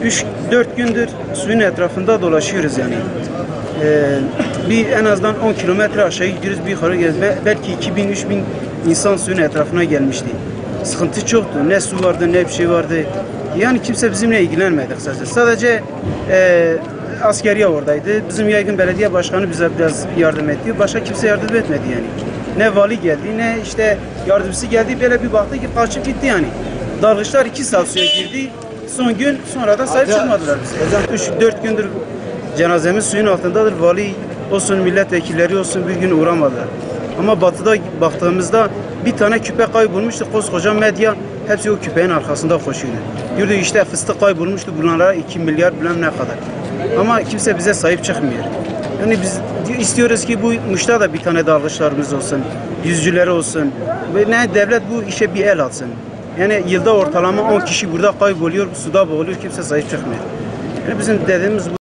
Üç, 4 gündür suyun etrafında dolaşıyoruz yani. Bir en azından 10 kilometre aşağı gidiyoruz, bir yukarı gidiyoruz. Belki 2000-3000 insan suyun etrafına gelmişti. Sıkıntı çoktu. Ne su vardı, ne bir şey vardı. Yani kimse bizimle ilgilenmedi kısacası. Sadece askeriye oradaydı. Bizim yaygın belediye başkanı bize biraz yardım etti. Başka kimse yardım etmedi yani. Ne vali geldi, ne işte yardımcısı geldi. Böyle bir baktı ki kaçıp gitti yani. Dalgıçlar 2 saat suya girdi. Son gün sonra da sahip çıkmadılar bize. 3-4 gündür cenazemiz suyun altındadır. Vali olsun, milletvekilleri olsun bir gün uğramadılar. Ama batıda baktığımızda bir tane küpe kaybolmuştu. Koskoca medya hepsi o küpenin arkasında koşuyordu. Diyordu işte fıstık kaybolmuştu, bunlara 2 milyar bilmem ne kadar. Ama kimse bize sahip çıkmıyor. Yani biz istiyoruz ki bu Muş'ta da bir tane dalgıçlarımız olsun, yüzücüleri olsun. Ve ne devlet bu işe bir el atsın. Yani yılda ortalama 10 kişi burada kayboluyor, suda boğuluyor, kimse sahip çıkmıyor. Yani bizim dediğimiz bu.